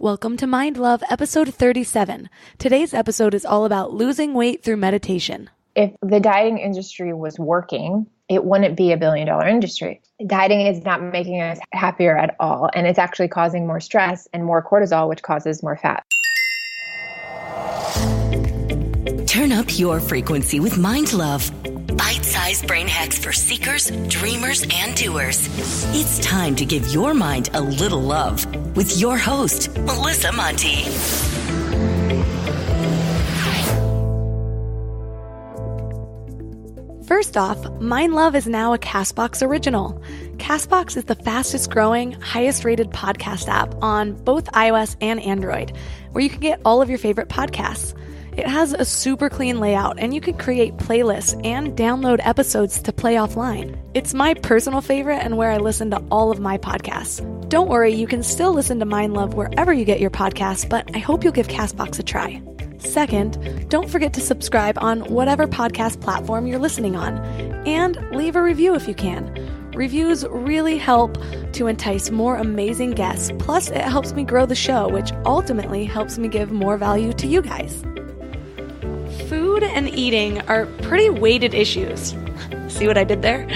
Welcome to Mind Love, episode 37. Today's episode is all about losing weight through meditation. If the dieting industry was working, it wouldn't be a billion-dollar industry. Dieting is not making us happier at all, and it's actually causing more stress and more cortisol, which causes more fat. Turn up your frequency with Mind Love. Bite-sized brain hacks for seekers, dreamers, and doers. It's time to give your mind a little love with your host, Melissa Monti. First off, Mind Love is now a CastBox original. CastBox is the fastest growing, highest rated podcast app on both iOS and Android, where you can get all of your favorite podcasts. It has a super clean layout, and you can create playlists and download episodes to play offline. It's my personal favorite and where I listen to all of my podcasts. Don't worry, you can still listen to Mind Love wherever you get your podcasts, but I hope you'll give CastBox a try. Second, don't forget to subscribe on whatever podcast platform you're listening on, and leave a review if you can. Reviews really help to entice more amazing guests, plus it helps me grow the show, which ultimately helps me give more value to you guys. Food and eating are pretty weighted issues. See what I did there?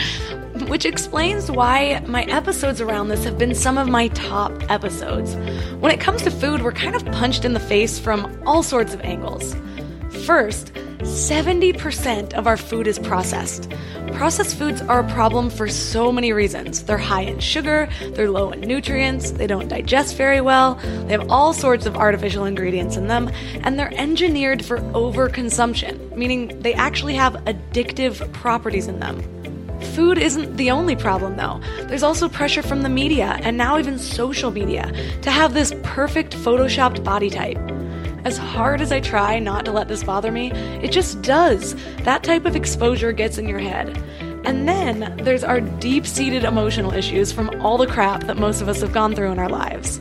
Which explains why my episodes around this have been some of my top episodes. When it comes to food, we're kind of punched in the face from all sorts of angles. First, 70% of our food is processed. Processed foods are a problem for so many reasons. They're high in sugar, they're low in nutrients, they don't digest very well, they have all sorts of artificial ingredients in them, and they're engineered for overconsumption, meaning they actually have addictive properties in them. Food isn't the only problem, though. There's also pressure from the media, and now even social media, to have this perfect photoshopped body type. As hard as I try not to let this bother me, it just does. That type of exposure gets in your head. And then there's our deep-seated emotional issues from all the crap that most of us have gone through in our lives.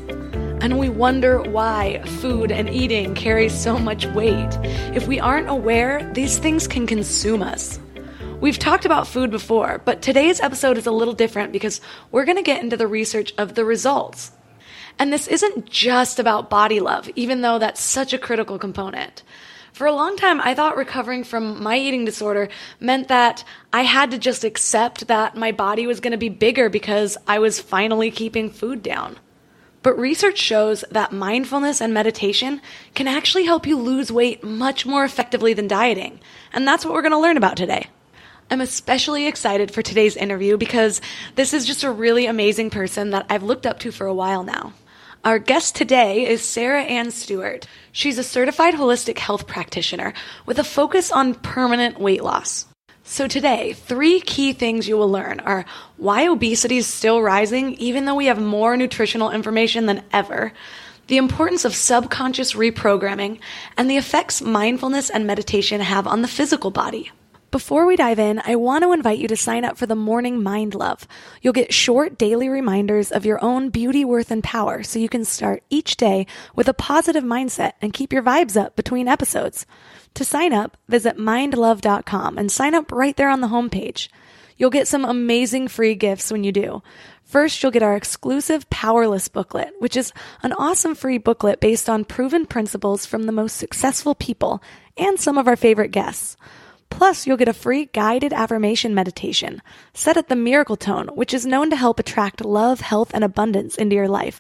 And we wonder why food and eating carry so much weight. If we aren't aware, these things can consume us. We've talked about food before, but today's episode is a little different because we're going to get into the research of the results. And this isn't just about body love, even though that's such a critical component. For a long time, I thought recovering from my eating disorder meant that I had to just accept that my body was going to be bigger because I was finally keeping food down. But research shows that mindfulness and meditation can actually help you lose weight much more effectively than dieting. And that's what we're going to learn about today. I'm especially excited for today's interview because this is just a really amazing person that I've looked up to for a while now. Our guest today is Sarah Anne Stewart. She's a certified holistic health practitioner with a focus on permanent weight loss. So today, 3 key things you will learn are why obesity is still rising even though we have more nutritional information than ever, the importance of subconscious reprogramming, and the effects mindfulness and meditation have on the physical body. Before we dive in, I want to invite you to sign up for the Morning Mind Love. You'll get short daily reminders of your own beauty, worth, and power so you can start each day with a positive mindset and keep your vibes up between episodes. To sign up, visit mindlove.com and sign up right there on the homepage. You'll get some amazing free gifts when you do. First, you'll get our exclusive Powerless booklet, which is an awesome free booklet based on proven principles from the most successful people and some of our favorite guests. Plus, you'll get a free guided affirmation meditation set at the miracle tone, which is known to help attract love, health, and abundance into your life.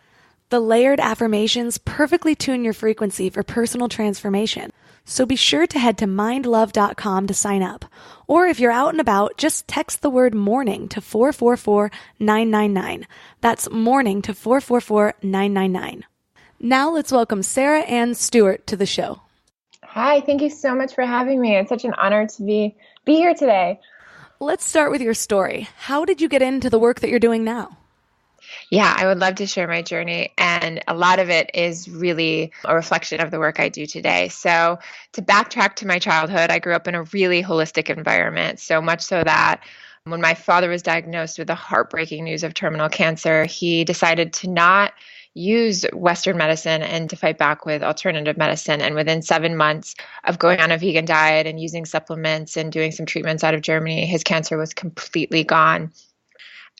The layered affirmations perfectly tune your frequency for personal transformation. So be sure to head to mindlove.com to sign up. Or if you're out and about, just text the word morning to 444-999. That's morning to 444-999. Now let's welcome Sarah Anne Stewart to the show. Hi, thank you so much for having me. It's such an honor to be here today. Let's start with your story. How did you get into the work that you're doing now? Yeah, I would love to share my journey, and a lot of it is really a reflection of the work I do today. So to backtrack to my childhood, I grew up in a really holistic environment, so much so that when my father was diagnosed with the heartbreaking news of terminal cancer, he decided to not use Western medicine and to fight back with alternative medicine. And within 7 months of going on a vegan diet and using supplements and doing some treatments out of Germany, his cancer was completely gone.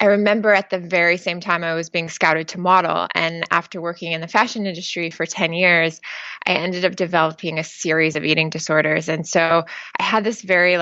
I remember at the very same time I was being scouted to model. And after working in the fashion industry for 10 years, I ended up developing a series of eating disorders. And so I had this very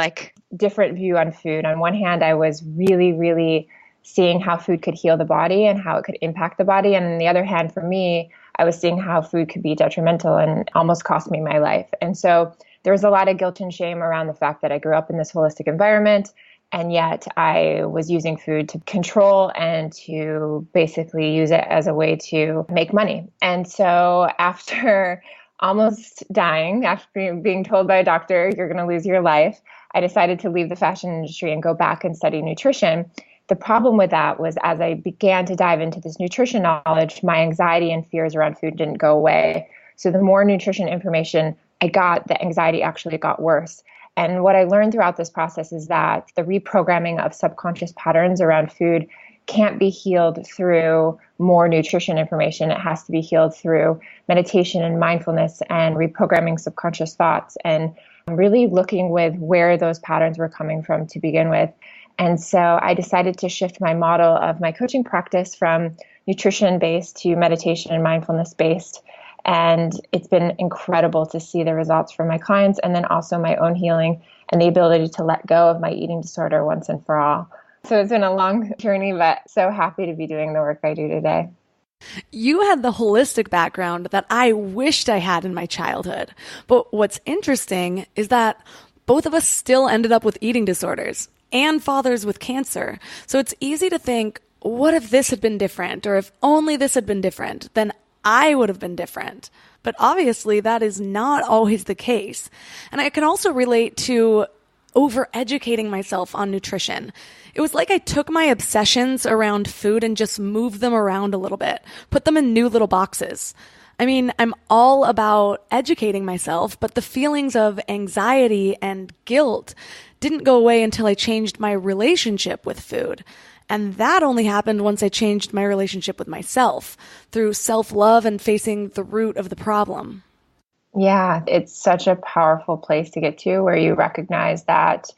different view on food. On one hand, I was really, really seeing how food could heal the body and how it could impact the body. And on the other hand, for me, I was seeing how food could be detrimental and almost cost me my life. And so there was a lot of guilt and shame around the fact that I grew up in this holistic environment. And yet I was using food to control and to basically use it as a way to make money. And so after almost dying, after being told by a doctor, you're going to lose your life, I decided to leave the fashion industry and go back and study nutrition. The problem with that was as I began to dive into this nutrition knowledge, my anxiety and fears around food didn't go away. So the more nutrition information I got, the anxiety actually got worse. And what I learned throughout this process is that the reprogramming of subconscious patterns around food can't be healed through more nutrition information. It has to be healed through meditation and mindfulness and reprogramming subconscious thoughts and really looking with where those patterns were coming from to begin with. And so I decided to shift my model of my coaching practice from nutrition-based to meditation and mindfulness-based. And it's been incredible to see the results from my clients and then also my own healing and the ability to let go of my eating disorder once and for all. So it's been a long journey, but so happy to be doing the work I do today. You had the holistic background that I wished I had in my childhood. But what's interesting is that both of us still ended up with eating disorders and fathers with cancer. So it's easy to think, what if this had been different? Or if only this had been different, then I would have been different. But obviously that is not always the case. And I can also relate to over-educating myself on nutrition. It was like I took my obsessions around food and just moved them around a little bit, put them in new little boxes. I mean, I'm all about educating myself, but the feelings of anxiety and guilt didn't go away until I changed my relationship with food. And that only happened once I changed my relationship with myself through self-love and facing the root of the problem. Yeah, it's such a powerful place to get to where you recognize that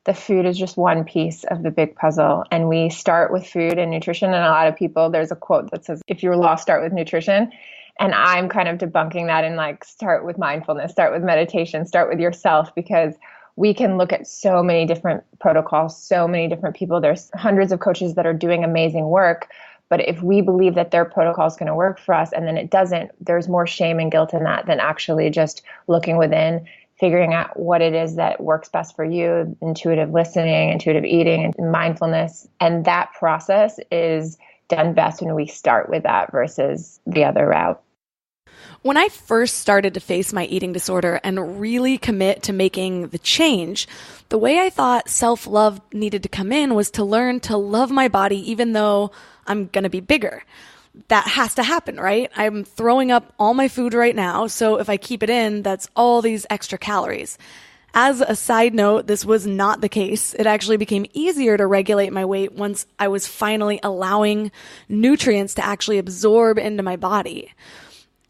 the food is just one piece of the big puzzle. And we start with food and nutrition. And a lot of people, there's a quote that says, if you're lost, start with nutrition. And I'm kind of debunking that and start with mindfulness, start with meditation, start with yourself, because we can look at so many different protocols, so many different people. There's hundreds of coaches that are doing amazing work. But if we believe that their protocol is going to work for us and then it doesn't, there's more shame and guilt in that than actually just looking within, figuring out what it is that works best for you, intuitive listening, intuitive eating, and mindfulness. And that process is done best when we start with that versus the other route. When I first started to face my eating disorder and really commit to making the change, the way I thought self-love needed to come in was to learn to love my body even though I'm going to be bigger. That has to happen, right? I'm throwing up all my food right now, so if I keep it in, that's all these extra calories. As a side note, this was not the case. It actually became easier to regulate my weight once I was finally allowing nutrients to actually absorb into my body.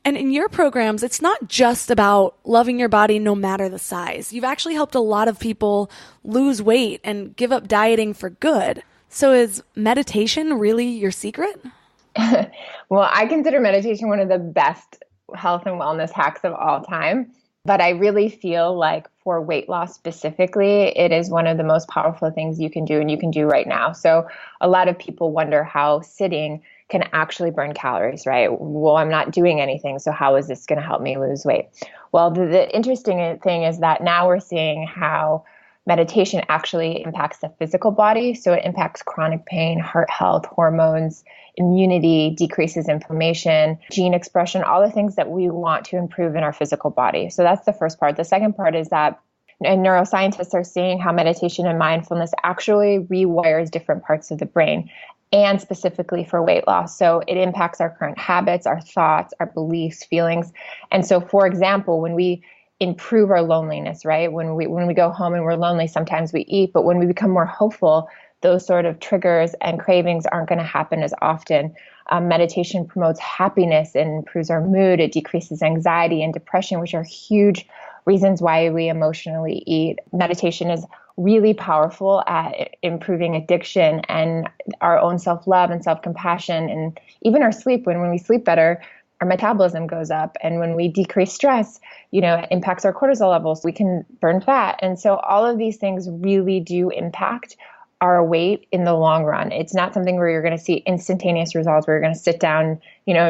And in your programs, it's not just about loving your body no matter the size. You've actually helped a lot of people lose weight and give up dieting for good. So is meditation really your secret? Well, I consider meditation one of the best health and wellness hacks of all time. But I really feel like for weight loss specifically, it is one of the most powerful things you can do and you can do right now. So a lot of people wonder how sitting can actually burn calories, right? Well, I'm not doing anything, so how is this going to help me lose weight? Well, the interesting thing is that now we're seeing how meditation actually impacts the physical body. So it impacts chronic pain, heart health, hormones, immunity, decreases inflammation, gene expression, all the things that we want to improve in our physical body. So that's the first part. The second part is that neuroscientists are seeing how meditation and mindfulness actually rewires different parts of the brain, and specifically for weight loss. So it impacts our current habits, our thoughts, our beliefs, feelings. And so, for example, when we improve our loneliness, right? When we go home and we're lonely, sometimes we eat, but when we become more hopeful, those sort of triggers and cravings aren't going to happen as often. Meditation promotes happiness and improves our mood. It decreases anxiety and depression, which are huge reasons why we emotionally eat. Meditation is really powerful at improving addiction and our own self-love and self-compassion, and even our sleep. When we sleep better, our metabolism goes up. And when we decrease stress, it impacts our cortisol levels. We can burn fat. And so all of these things really do impact our weight in the long run. It's not something where you're going to see instantaneous results, where you're going to sit down,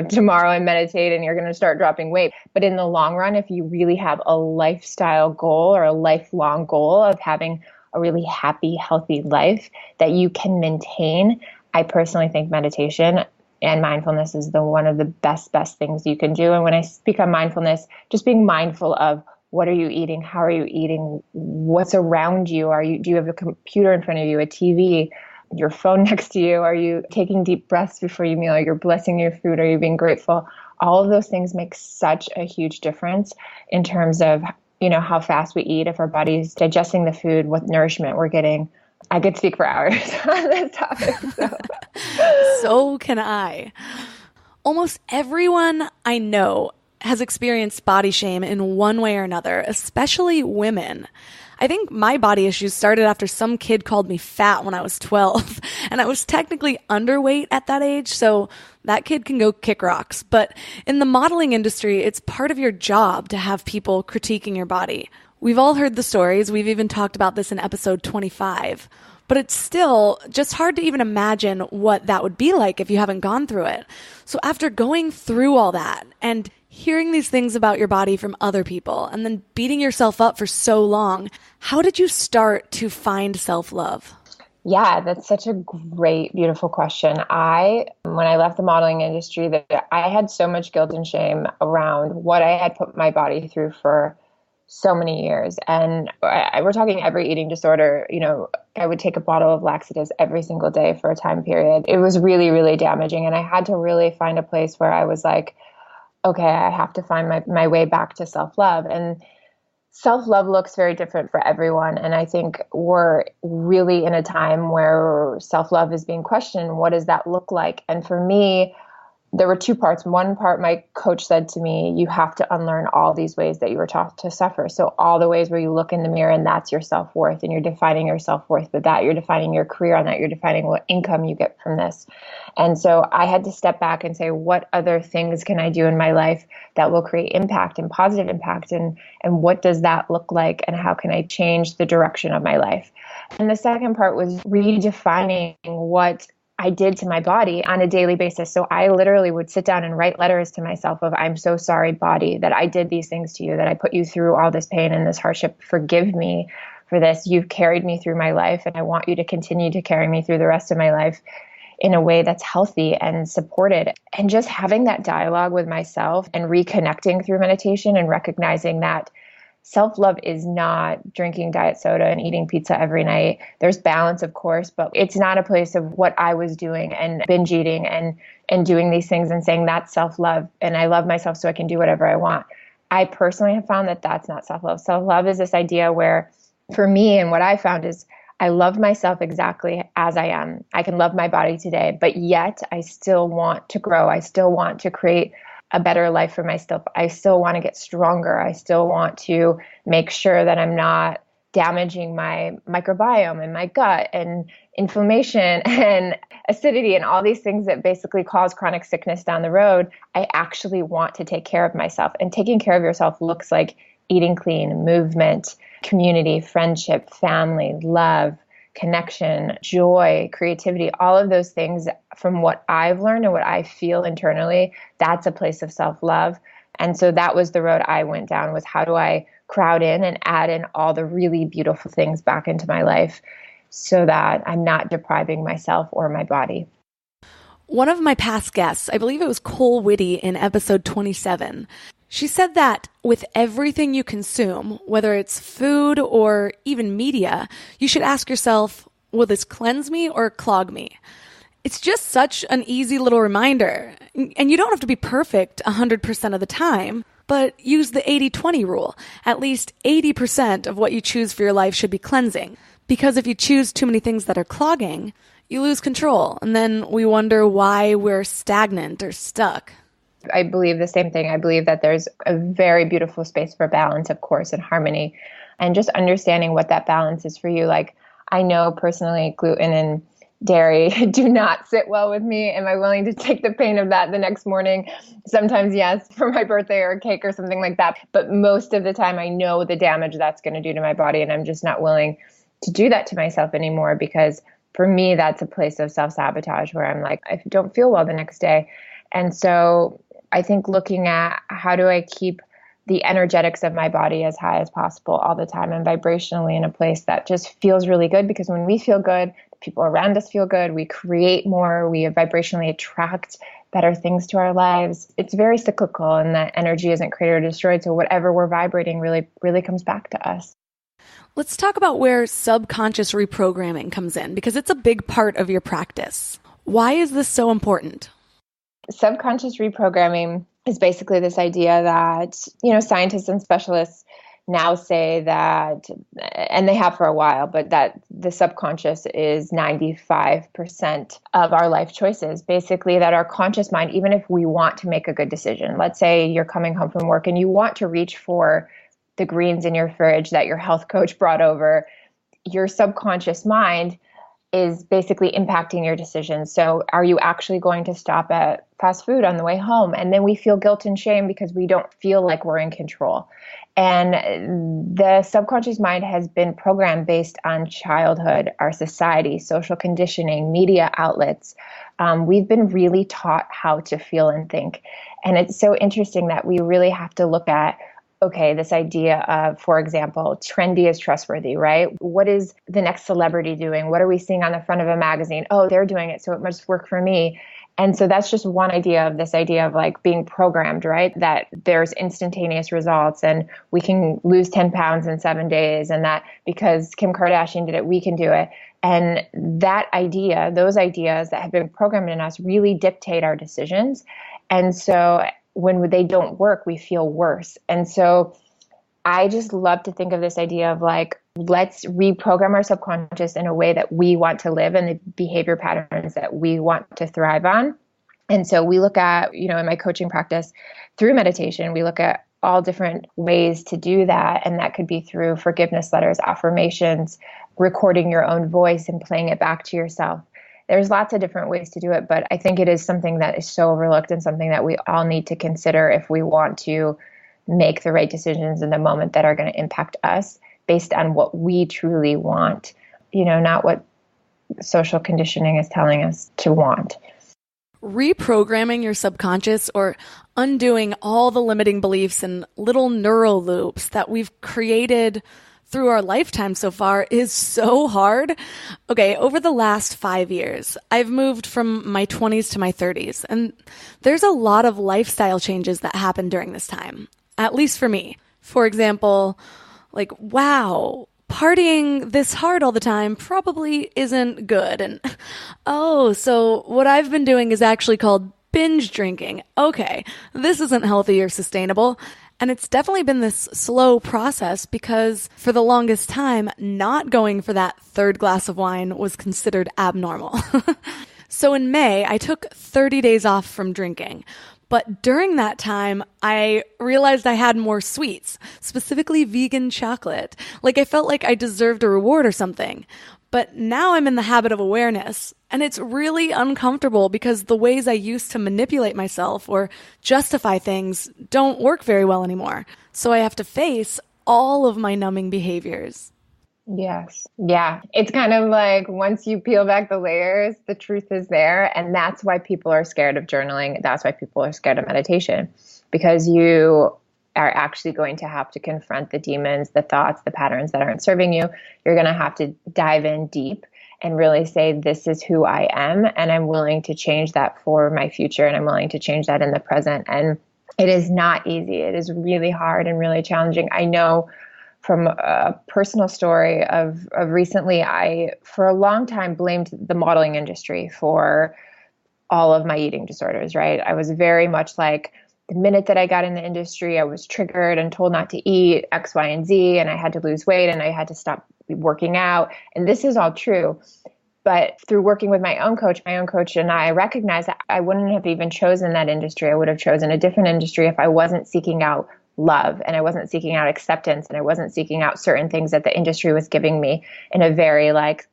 tomorrow and meditate and you're going to start dropping weight. But in the long run, if you really have a lifestyle goal or a lifelong goal of having a really happy, healthy life that you can maintain, I personally think meditation and mindfulness is one of the best things you can do. And when I speak on mindfulness, just being mindful of what are you eating? How are you eating? What's around you? Do you have a computer in front of you, a TV, your phone next to you? Are you taking deep breaths before you meal? Are you blessing your food? Are you being grateful? All of those things make such a huge difference in terms of, how fast we eat, if our body's digesting the food, what nourishment we're getting. I could speak for hours on this topic. So can I. Almost everyone I know has experienced body shame in one way or another, especially women. I think my body issues started after some kid called me fat when I was 12, and I was technically underweight at that age, so that kid can go kick rocks. But in the modeling industry, it's part of your job to have people critiquing your body. We've all heard the stories. We've even talked about this in episode 25. But it's still just hard to even imagine what that would be like if you haven't gone through it. So after going through all that and hearing these things about your body from other people and then beating yourself up for so long, how did you start to find self-love? Yeah, that's such a great, beautiful question. When I left the modeling industry, that I had so much guilt and shame around what I had put my body through for so many years. And we're talking every eating disorder. I would take a bottle of laxatives every single day for a time period. It was really, really damaging. And I had to really find a place where I was like, okay, I have to find my way back to self-love. And self-love looks very different for everyone. And I think we're really in a time where self-love is being questioned. What does that look like? And for me, there were two parts. One part, my coach said to me, you have to unlearn all these ways that you were taught to suffer. So all the ways where you look in the mirror and that's your self-worth, and you're defining your self-worth with that. You're defining your career on that. You're defining what income you get from this. And so I had to step back and say, what other things can I do in my life that will create impact and positive impact? And what does that look like? And how can I change the direction of my life? And the second part was redefining what I did to my body on a daily basis. So I literally would sit down and write letters to myself of, I'm so sorry, body, that I did these things to you, that I put you through all this pain and this hardship. Forgive me for this. You've carried me through my life, and I want you to continue to carry me through the rest of my life in a way that's healthy and supported. And just having that dialogue with myself and reconnecting through meditation and recognizing that self-love is not drinking diet soda and eating pizza every night. There's balance, of course, but it's not a place of what I was doing and binge eating and doing these things and saying that's self-love and I love myself so I can do whatever I want. I personally have found that that's not self-love. Self-love is this idea where, for me, and what I found is I love myself exactly as I am. I can love my body today, but yet I still want to grow. I still want to create a better life for myself. I still want to get stronger. I still want to make sure that I'm not damaging my microbiome and my gut and inflammation and acidity and all these things that basically cause chronic sickness down the road. I actually want to take care of myself. And taking care of yourself looks like eating clean, movement, community, friendship, family, love, connection, joy, creativity, all of those things. From what I've learned and what I feel internally, that's a place of self-love. And so that was the road I went down, was how do I crowd in and add in all the really beautiful things back into my life so that I'm not depriving myself or my body. One of my past guests, I believe it was Cole Whitty in episode 27, she said that with everything you consume, whether it's food or even media, you should ask yourself, will this cleanse me or clog me? It's just such an easy little reminder. And you don't have to be perfect 100% of the time, but use the 80-20 rule. At least 80% of what you choose for your life should be cleansing. Because if you choose too many things that are clogging, you lose control. And then we wonder why we're stagnant or stuck. I believe the same thing. I believe that there's a very beautiful space for balance, of course, and harmony. and just understanding what that balance is for you. Like, I know personally gluten and dairy do not sit well with me. Am I willing to take the pain of that the next morning? Sometimes, yes, for my birthday or a cake or something like that. But most of the time, I know the damage that's going to do to my body, and I'm just not willing to do that to myself anymore, because for me, that's a place of self-sabotage where I'm like, I don't feel well the next day. And so I think looking at how do I keep the energetics of my body as high as possible all the time and vibrationally in a place that just feels really good, because when we feel good, the people around us feel good, we create more, we vibrationally attract better things to our lives. It's very cyclical, and that energy isn't created or destroyed. So whatever we're vibrating really comes back to us. Let's talk about where subconscious reprogramming comes in, because it's a big part of your practice. Why is this so important? Subconscious reprogramming is basically this idea that, scientists and specialists now say that, and they have for a while, but that the subconscious is 95% of our life choices. Basically, that our conscious mind, even if we want to make a good decision, let's say you're coming home from work and you want to reach for the greens in your fridge that your health coach brought over, your subconscious mind is basically impacting your decisions. So are you actually going to stop at fast food on the way home? And then we feel guilt and shame because we don't feel like we're in control. And the subconscious mind has been programmed based on childhood, our society, social conditioning, media outlets. We've been really taught how to feel and think. And it's so interesting that we really have to look at, okay, this idea of, for example, trendy is trustworthy, right? What is the next celebrity doing? What are we seeing on the front of a magazine? Oh, they're doing it, so it must work for me. And so that's just one idea of this idea of like being programmed, right? That there's instantaneous results and we can lose 10 pounds in 7 days, and that because Kim Kardashian did it, we can do it. And that idea, those ideas that have been programmed in us really dictate our decisions. And so when they don't work, we feel worse. And so I just love to think of this idea of like, let's reprogram our subconscious in a way that we want to live and the behavior patterns that we want to thrive on. And so we look at, in my coaching practice through meditation, we look at all different ways to do that. And that could be through forgiveness letters, affirmations, recording your own voice and playing it back to yourself. There's lots of different ways to do it, but I think it is something that is so overlooked and something that we all need to consider if we want to make the right decisions in the moment that are going to impact us based on what we truly want, not what social conditioning is telling us to want. Reprogramming your subconscious, or undoing all the limiting beliefs and little neural loops that we've created through our lifetime so far, is so hard. Okay, over the last 5 years, I've moved from my 20s to my 30s, and there's a lot of lifestyle changes that happened during this time, at least for me. For example, like, wow, partying this hard all the time probably isn't good. And so what I've been doing is actually called binge drinking. Okay, this isn't healthy or sustainable. And it's definitely been this slow process because for the longest time, not going for that third glass of wine was considered abnormal. So in May, I took 30 days off from drinking. But during that time, I realized I had more sweets, specifically vegan chocolate. Like I felt like I deserved a reward or something. But now I'm in the habit of awareness, and it's really uncomfortable because the ways I used to manipulate myself or justify things don't work very well anymore. So I have to face all of my numbing behaviors. Yes. Yeah. It's kind of like once you peel back the layers, the truth is there. And that's why people are scared of journaling. That's why people are scared of meditation, because you are actually going to have to confront the demons, the thoughts, the patterns that aren't serving you. You're going to have to dive in deep and really say, this is who I am, and I'm willing to change that for my future, and I'm willing to change that in the present. And it is not easy. It is really hard and really challenging. I know from a personal story of recently, I, for a long time, blamed the modeling industry for all of my eating disorders, right? I was very much like, the minute that I got in the industry, I was triggered and told not to eat X, Y, and Z, and I had to lose weight and I had to stop working out. And this is all true. But through working with my own coach and I recognized that I wouldn't have even chosen that industry. I would have chosen a different industry if I wasn't seeking out love, and I wasn't seeking out acceptance, and I wasn't seeking out certain things that the industry was giving me in a very like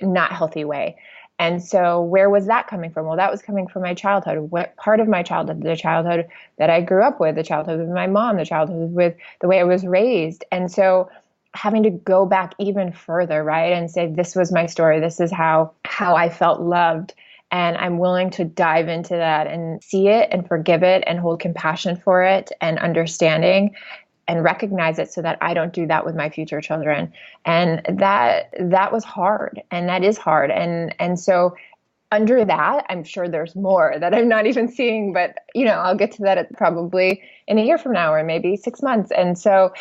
not healthy way. And so where was that coming from? Well, that was coming from my childhood. What part of my childhood? The childhood that I grew up with, the childhood with my mom, the childhood with the way I was raised. And so having to go back even further, right? And say, this was my story. This is how I felt loved. And I'm willing to dive into that and see it and forgive it and hold compassion for it and understanding and recognize it so that I don't do that with my future children. And that was hard, and that is hard. And so under that, I'm sure there's more that I'm not even seeing, but I'll get to that probably in a year from now or maybe 6 months. And so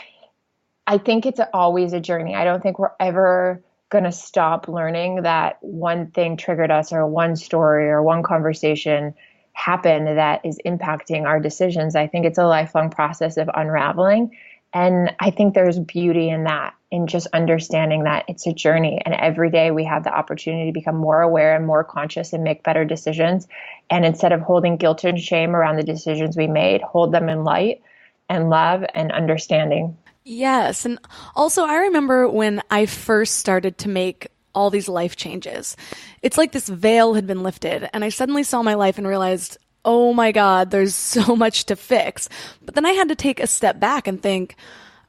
I think it's always a journey. I don't think we're ever going to stop learning that one thing triggered us, or one story or one conversation happened that is impacting our decisions. I think it's a lifelong process of unraveling. And I think there's beauty in that, in just understanding that it's a journey. And every day we have the opportunity to become more aware and more conscious and make better decisions. And instead of holding guilt and shame around the decisions we made, hold them in light and love and understanding. Yes. And also, I remember when I first started to make all these life changes, it's like this veil had been lifted, and I suddenly saw my life and realized, oh my God, there's so much to fix. But then I had to take a step back and think,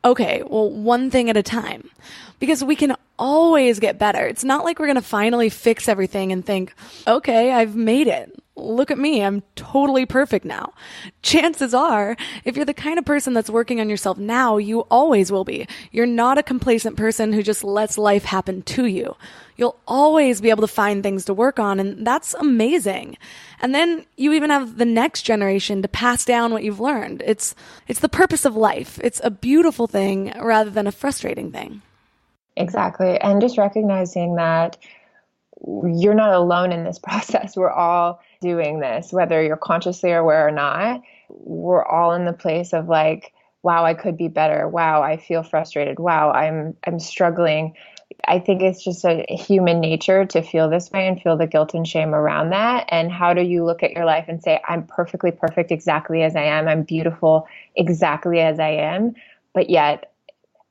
okay, well, one thing at a time, because we can always get better. It's not like we're going to finally fix everything and think, okay, I've made it. Look at me, I'm totally perfect now. Chances are, if you're the kind of person that's working on yourself now, you always will be. You're not a complacent person who just lets life happen to you. You'll always be able to find things to work on, and that's amazing. And then you even have the next generation to pass down what you've learned. It's the purpose of life. It's a beautiful thing rather than a frustrating thing. Exactly. And just recognizing that you're not alone in this process. We're all doing this, whether you're consciously aware or not. We're all in the place of like, wow, I could be better. Wow, I feel frustrated. Wow, I'm struggling. I think it's just a human nature to feel this way and feel the guilt and shame around that. And how do you look at your life and say, I'm perfectly perfect exactly as I am. I'm beautiful exactly as I am. But yet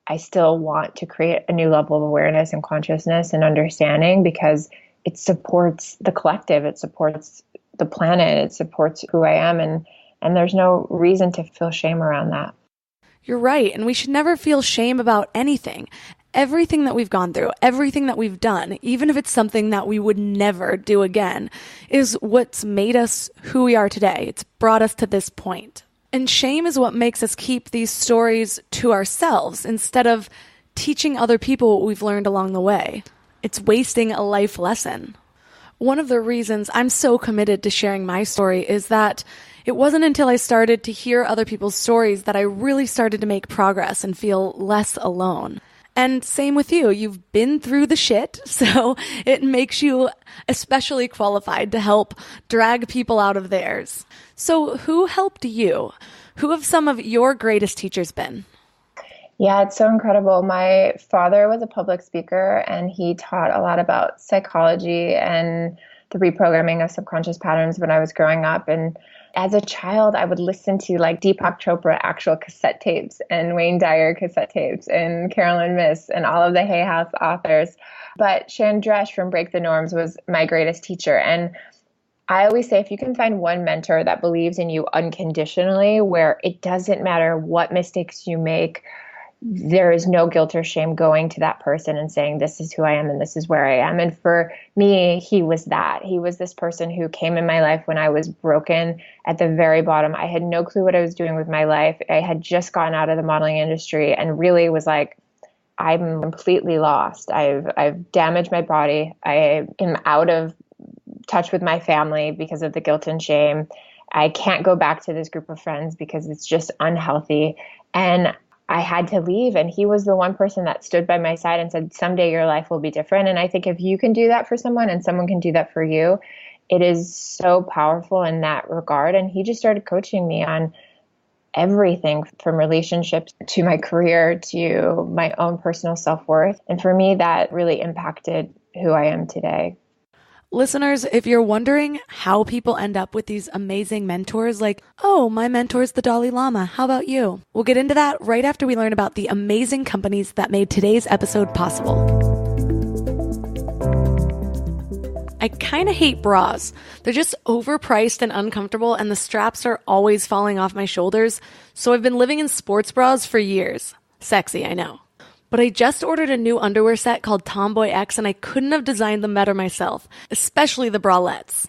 I still want to create a new level of awareness and consciousness and understanding, because it supports the collective. It supports the planet. It supports who I am. And there's no reason to feel shame around that. You're right. And we should never feel shame about anything. Everything that we've gone through, everything that we've done, even if it's something that we would never do again, is what's made us who we are today. It's brought us to this point. And shame is what makes us keep these stories to ourselves instead of teaching other people what we've learned along the way. It's wasting a life lesson. One of the reasons I'm so committed to sharing my story is that it wasn't until I started to hear other people's stories that I really started to make progress and feel less alone. And same with you. You've been through the shit, so it makes you especially qualified to help drag people out of theirs. So who helped you? Who have some of your greatest teachers been? Yeah, it's so incredible. My father was a public speaker, and he taught a lot about psychology and the reprogramming of subconscious patterns when I was growing up. And as a child, I would listen to like Deepak Chopra actual cassette tapes and Wayne Dyer cassette tapes and Carolyn Myss and all of the Hay House authors. But Chandresh from Break the Norms was my greatest teacher. And I always say, if you can find one mentor that believes in you unconditionally, where it doesn't matter what mistakes you make, there is no guilt or shame going to that person and saying, this is who I am and this is where I am. And for me, he was that. He was this person who came in my life when I was broken at the very bottom. I had no clue what I was doing with my life. I had just gotten out of the modeling industry and really was like, I'm completely lost. I've damaged my body. I am out of touch with my family because of the guilt and shame. I can't go back to this group of friends because it's just unhealthy. And I had to leave, and he was the one person that stood by my side and said, someday your life will be different. And I think if you can do that for someone and someone can do that for you, it is so powerful in that regard. And he just started coaching me on everything from relationships to my career to my own personal self-worth. And for me, that really impacted who I am today. Listeners, if you're wondering how people end up with these amazing mentors, like, oh, my mentor's the Dalai Lama, how about you? We'll get into that right after we learn about the amazing companies that made today's episode possible. I kind of hate bras. They're just overpriced and uncomfortable, and the straps are always falling off my shoulders, so I've been living in sports bras for years. Sexy, I know. But I just ordered a new underwear set called Tomboy X, and I couldn't have designed them better myself, especially the bralettes.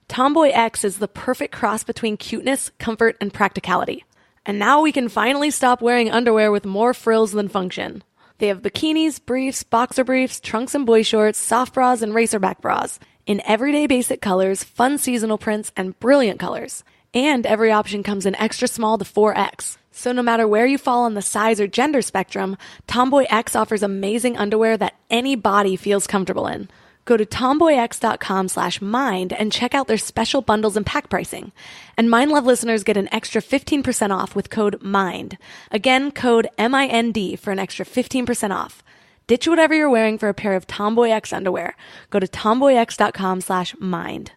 Tomboy X is the perfect cross between cuteness, comfort, and practicality. And now we can finally stop wearing underwear with more frills than function. They have bikinis, briefs, boxer briefs, trunks and boy shorts, soft bras, and racerback bras in everyday basic colors, fun seasonal prints, and brilliant colors. And every option comes in extra small to 4X. So no matter where you fall on the size or gender spectrum, Tomboy X offers amazing underwear that any body feels comfortable in. Go to tomboyx.com/mind and check out their special bundles and pack pricing. And Mind Love listeners get an extra 15% off with code MIND. Again, code MIND for an extra 15% off. Ditch whatever you're wearing for a pair of Tomboy X underwear. Go to tomboyx.com/mind.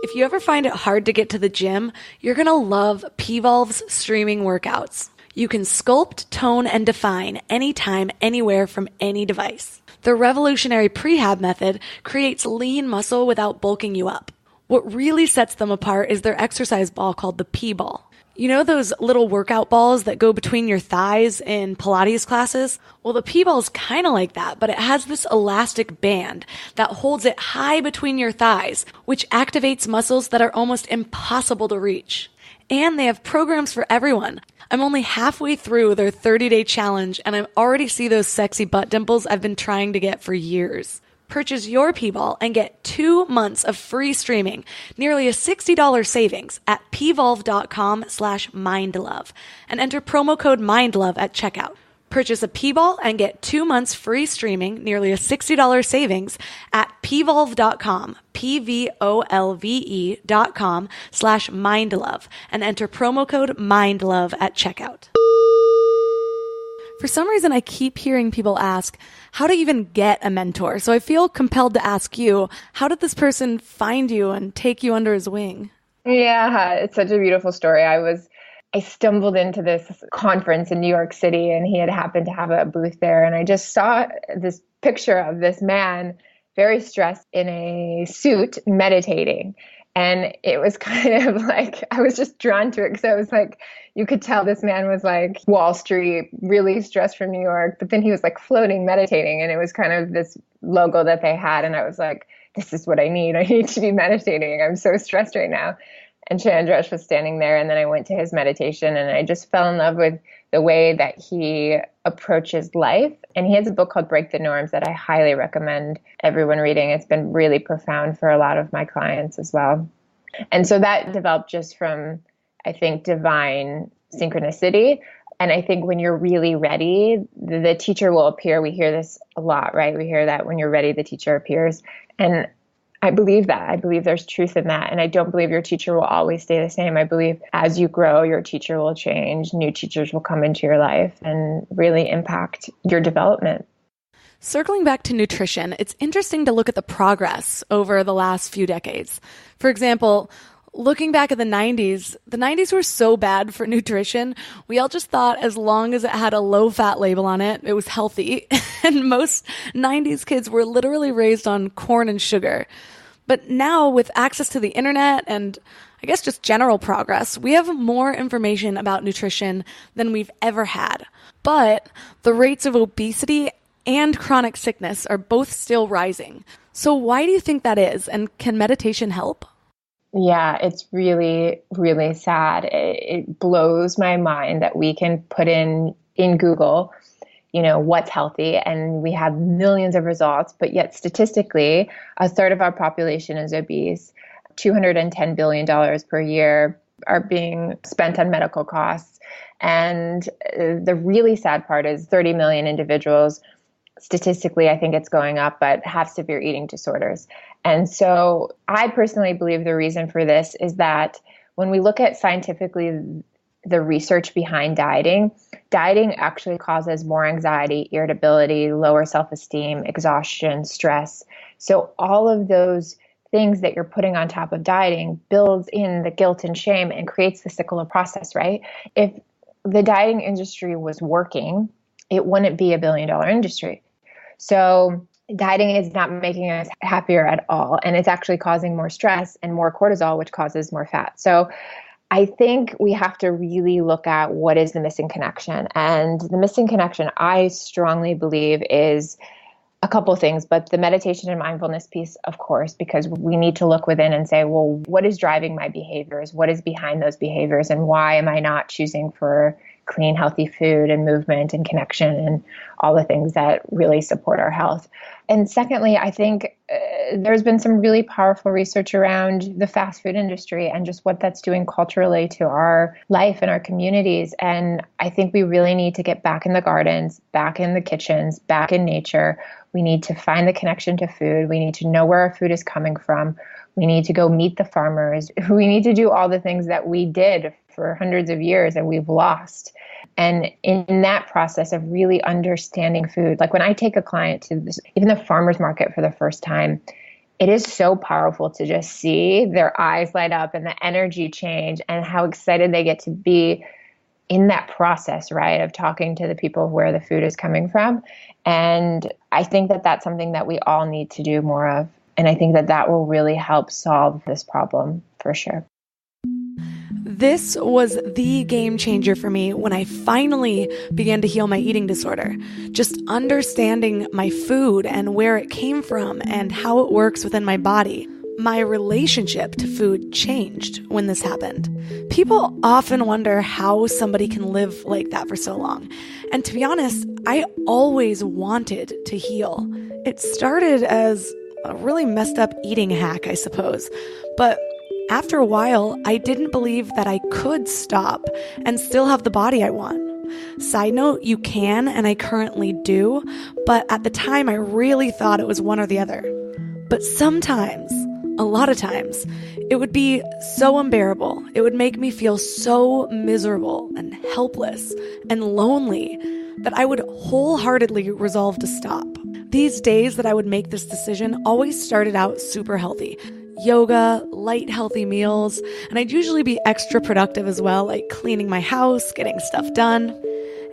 If you ever find it hard to get to the gym, you're going to love P-Volve's streaming workouts. You can sculpt, tone, and define anytime, anywhere from any device. The revolutionary prehab method creates lean muscle without bulking you up. What really sets them apart is their exercise ball called the P-Ball. You know those little workout balls that go between your thighs in Pilates classes? Well, the P-Ball is kind of like that, but it has this elastic band that holds it high between your thighs, which activates muscles that are almost impossible to reach. And they have programs for everyone. I'm only halfway through their 30-day challenge, and I already see those sexy butt dimples I've been trying to get for years. Purchase your P-Ball and get 2 months of free streaming, nearly a $60 savings at pvolve.com/mindlove, and enter promo code mindlove at checkout. Purchase a P-Ball and get 2 months free streaming, nearly a $60 savings at pvolve.com, pvolve.com/mindlove, and enter promo code mindlove at checkout. For some reason, I keep hearing people ask how to even get a mentor. So I feel compelled to ask you, how did this person find you and take you under his wing? Yeah, it's such a beautiful story. I stumbled into this conference in New York City, and he had happened to have a booth there. And I just saw this picture of this man, very stressed in a suit, meditating. And it was kind of like, I was just drawn to it because I was like, you could tell this man was like Wall Street, really stressed from New York, but then he was like floating, meditating. And it was kind of this logo that they had. And I was like, this is what I need. I need to be meditating. I'm so stressed right now. And Chandresh was standing there. And then I went to his meditation, and I just fell in love with the way that he approaches life. And he has a book called Break the Norms that I highly recommend everyone reading. It's been really profound for a lot of my clients as well. And so that developed just from, I think, divine synchronicity. And I think when you're really ready, the teacher will appear. We hear this a lot, right? We hear that when you're ready, the teacher appears. And I believe that. I believe there's truth in that. And I don't believe your teacher will always stay the same. I believe as you grow, your teacher will change. New teachers will come into your life and really impact your development. Circling back to nutrition, it's interesting to look at the progress over the last few decades. For example, looking back at the 90s were so bad for nutrition. We all just thought as long as it had a low-fat label on it, it was healthy. And most 90s kids were literally raised on corn and sugar. But now, with access to the internet and I guess just general progress, we have more information about nutrition than we've ever had. But the rates of obesity and chronic sickness are both still rising. So why do you think that is? And can meditation help? Yeah, it's really, really sad. It blows my mind that we can put in Google, what's healthy, and we have millions of results, but yet statistically, a third of our population is obese. $210 billion per year are being spent on medical costs. And the really sad part is 30 million individuals, statistically, I think it's going up, but have severe eating disorders. And so I personally believe the reason for this is that when we look at scientifically the research behind dieting, dieting actually causes more anxiety, irritability, lower self-esteem, exhaustion, stress. So all of those things that you're putting on top of dieting builds in the guilt and shame and creates the cyclical process, right? If the dieting industry was working, it wouldn't be $1 billion industry. So dieting is not making us happier at all. And it's actually causing more stress and more cortisol, which causes more fat. So I think we have to really look at what is the missing connection. And the missing connection, I strongly believe, is a couple of things, but the meditation and mindfulness piece, of course, because we need to look within and say, well, what is driving my behaviors? What is behind those behaviors? And why am I not choosing for clean, healthy food and movement and connection and all the things that really support our health? And secondly, I think there's been some really powerful research around the fast food industry and just what that's doing culturally to our life and our communities. And I think we really need to get back in the gardens, back in the kitchens, back in nature. We need to find the connection to food. We need to know where our food is coming from. We need to go meet the farmers. We need to do all the things that we did for hundreds of years and we've lost. And in that process of really understanding food, like when I take a client to even the farmer's market for the first time, it is so powerful to just see their eyes light up and the energy change and how excited they get to be in that process, right, of talking to the people where the food is coming from. And I think that that's something that we all need to do more of. And I think that that will really help solve this problem for sure. This was the game changer for me when I finally began to heal my eating disorder. Just understanding my food and where it came from and how it works within my body. My relationship to food changed when this happened. People often wonder how somebody can live like that for so long. And to be honest, I always wanted to heal. It started as a really messed up eating hack, I suppose. But after a while, I didn't believe that I could stop and still have the body I want. Side note, you can, and I currently do, but at the time I really thought it was one or the other. But sometimes, a lot of times, it would be so unbearable. It would make me feel so miserable and helpless and lonely that I would wholeheartedly resolve to stop. These days that I would make this decision always started out super healthy. Yoga, light, healthy meals, and I'd usually be extra productive as well, like cleaning my house, getting stuff done.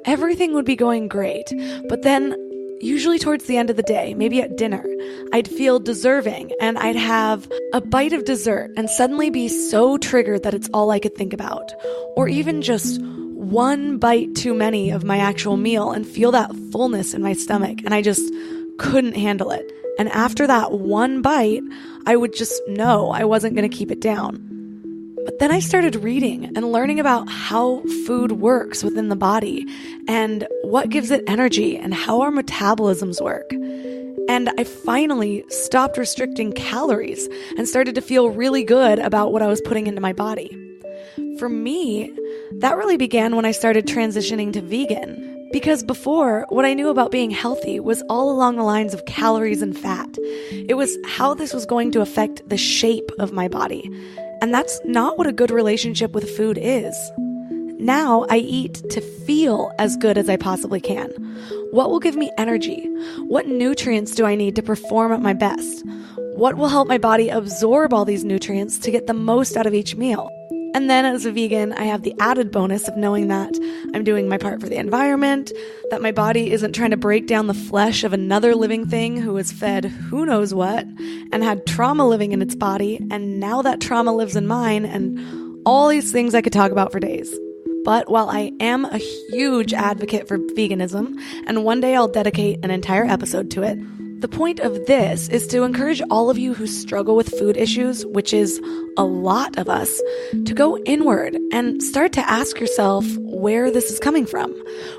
Everything would be going great, but then usually towards the end of the day, maybe at dinner, I'd feel deserving and I'd have a bite of dessert and suddenly be so triggered that it's all I could think about. Or even just one bite too many of my actual meal and feel that fullness in my stomach, and I just couldn't handle it. And after that one bite, I would just know I wasn't going to keep it down. But then I started reading and learning about how food works within the body and what gives it energy and how our metabolisms work. And I finally stopped restricting calories and started to feel really good about what I was putting into my body. For me, that really began when I started transitioning to vegan. Because before, what I knew about being healthy was all along the lines of calories and fat. It was how this was going to affect the shape of my body. And that's not what a good relationship with food is. Now I eat to feel as good as I possibly can. What will give me energy? What nutrients do I need to perform at my best? What will help my body absorb all these nutrients to get the most out of each meal? And then as a vegan, I have the added bonus of knowing that I'm doing my part for the environment, that my body isn't trying to break down the flesh of another living thing who was fed who knows what and had trauma living in its body, and now that trauma lives in mine, and all these things I could talk about for days. But while I am a huge advocate for veganism, and one day I'll dedicate an entire episode to it, the point of this is to encourage all of you who struggle with food issues, which is a lot of us, to go inward and start to ask yourself where this is coming from.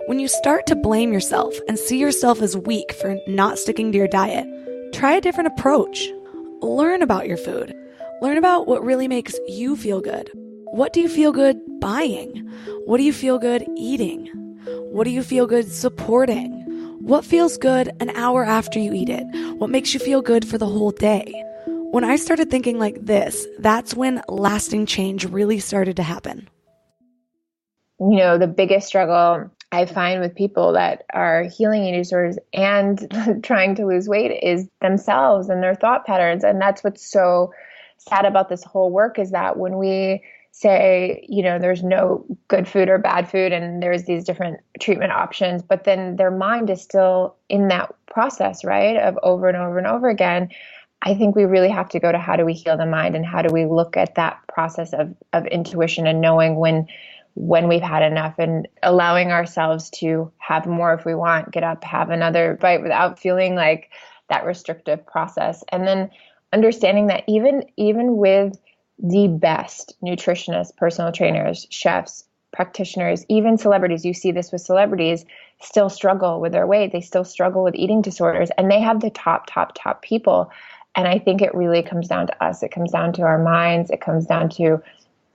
When you start to blame yourself and see yourself as weak for not sticking to your diet, try a different approach. Learn about your food. Learn about what really makes you feel good. What do you feel good buying? What do you feel good eating? What do you feel good supporting? What feels good an hour after you eat it? What makes you feel good for the whole day? When I started thinking like this, that's when lasting change really started to happen. the biggest struggle I find with people that are healing eating disorders and trying to lose weight is themselves and their thought patterns. And that's what's so sad about this whole work, is that when we say, there's no good food or bad food and there's these different treatment options, but then their mind is still in that process, right, of over and over and over again. I think we really have to go to how do we heal the mind, and how do we look at that process of intuition and knowing when we've had enough, and allowing ourselves to have more if we want, get up, have another bite without feeling like that restrictive process. And then understanding that even with the best nutritionists, personal trainers, chefs, practitioners, even celebrities, you see this with celebrities, still struggle with their weight. They still struggle with eating disorders, and they have the top people. And I think it really comes down to us. It comes down to our minds. It comes down to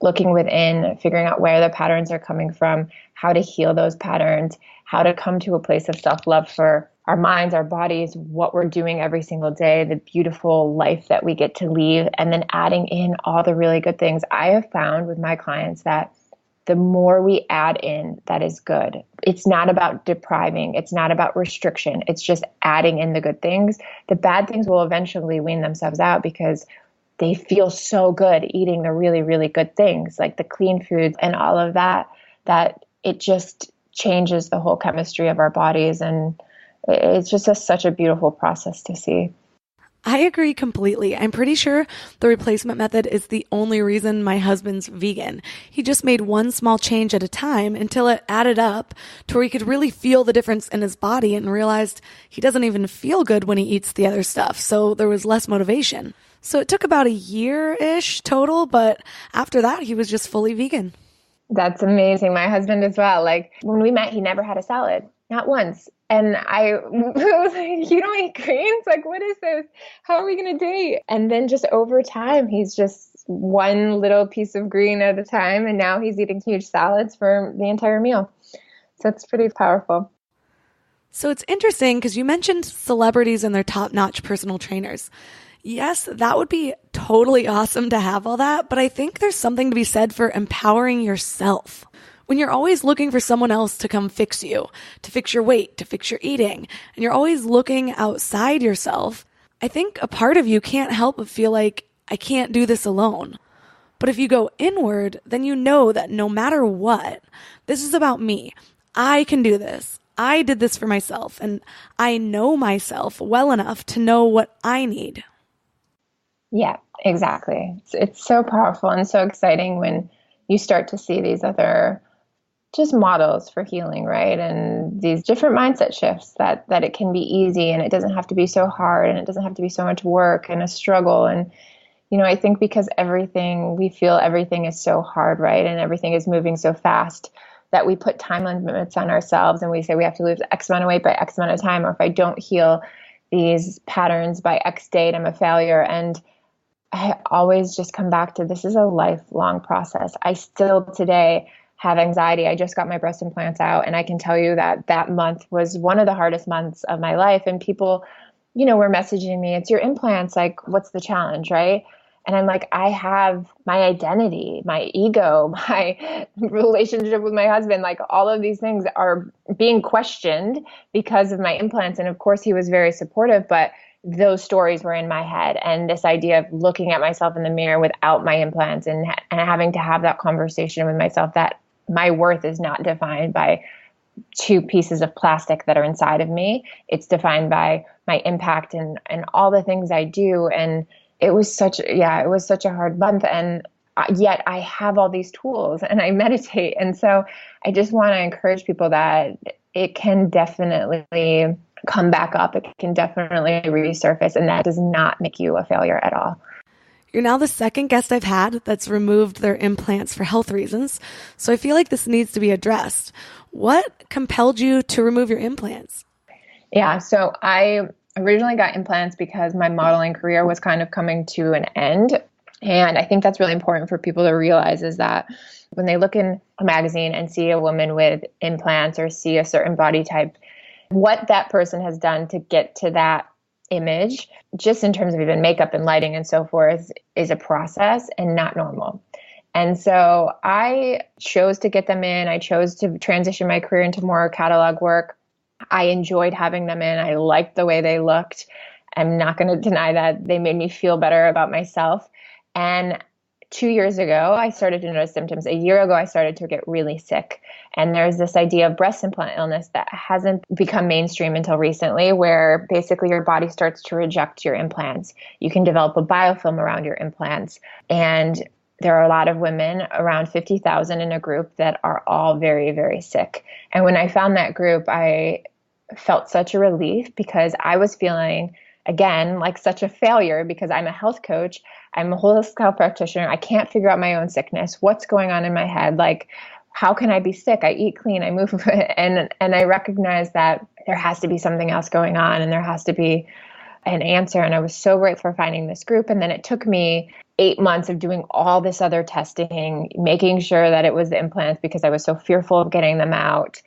looking within, figuring out where the patterns are coming from, how to heal those patterns, how to come to a place of self-love for our minds, our bodies, what we're doing every single day, the beautiful life that we get to lead, and then adding in all the really good things. I have found with my clients that the more we add in, that is good. It's not about depriving. It's not about restriction. It's just adding in the good things. The bad things will eventually wean themselves out because they feel so good eating the really, really good things, like the clean foods and all of that it just changes the whole chemistry of our bodies. And it's just such a beautiful process to see. I agree completely. I'm pretty sure the replacement method is the only reason my husband's vegan. He just made one small change at a time until it added up to where he could really feel the difference in his body and realized he doesn't even feel good when he eats the other stuff. So there was less motivation. So it took about a year-ish total, but after that, he was just fully vegan. That's amazing. My husband as well. Like when we met, he never had a salad, not once. And I was like, you don't eat greens? Like, what is this? How are we going to date? And then just over time, he's just one little piece of green at a time. And now he's eating huge salads for the entire meal. So it's pretty powerful. So it's interesting because you mentioned celebrities and their top-notch personal trainers. Yes, that would be totally awesome to have all that, but I think there's something to be said for empowering yourself. When you're always looking for someone else to come fix you, to fix your weight, to fix your eating, and you're always looking outside yourself, I think a part of you can't help but feel like, I can't do this alone. But if you go inward, then you know that no matter what, this is about me. I can do this. I did this for myself, and I know myself well enough to know what I need. Yeah, exactly. It's so powerful and so exciting when you start to see these other just models for healing, right? And these different mindset shifts that it can be easy, and it doesn't have to be so hard, and it doesn't have to be so much work and a struggle. And, I think because we feel everything is so hard, right? And everything is moving so fast that we put time limits on ourselves, and we say we have to lose X amount of weight by X amount of time, or if I don't heal these patterns by X date, I'm a failure. And I always just come back to, this is a lifelong process. I still today have anxiety. I just got my breast implants out, and I can tell you that month was one of the hardest months of my life. And people, were messaging me, it's your implants, like, what's the challenge, right? And I'm like, I have my identity, my ego, my relationship with my husband, like all of these things are being questioned because of my implants. And of course he was very supportive, but those stories were in my head, and this idea of looking at myself in the mirror without my implants and having to have that conversation with myself that my worth is not defined by 2 pieces of plastic that are inside of me. It's defined by my impact and all the things I do. And it was such a hard month. And yet I have all these tools and I meditate. And so I just want to encourage people that it can definitely come back up. It can definitely resurface, and that does not make you a failure at all. You're now the second guest I've had that's removed their implants for health reasons, so I feel like this needs to be addressed. What compelled you to remove your implants? Yeah, so I originally got implants because my modeling career was kind of coming to an end. And I think that's really important for people to realize, is that when they look in a magazine and see a woman with implants or see a certain body type, what that person has done to get to that image, just in terms of even makeup and lighting and so forth, is a process and not normal. And so I chose to get them in. I chose to transition my career into more catalog work. I enjoyed having them in. I liked the way they looked. I'm not going to deny that they made me feel better about myself. And 2 years ago, I started to notice symptoms. A year ago, I started to get really sick. And there's this idea of breast implant illness that hasn't become mainstream until recently, where basically your body starts to reject your implants. You can develop a biofilm around your implants. And there are a lot of women, around 50,000 in a group, that are all very, very sick. And when I found that group, I felt such a relief because I was feeling, again, like such a failure because I'm a health coach. I'm a holistic health practitioner. I can't figure out my own sickness. What's going on in my head? Like, how can I be sick? I eat clean. I move. And I recognize that there has to be something else going on and there has to be an answer. And I was so grateful for finding this group. And then it took me 8 months of doing all this other testing, making sure that it was the implants because I was so fearful of getting them out,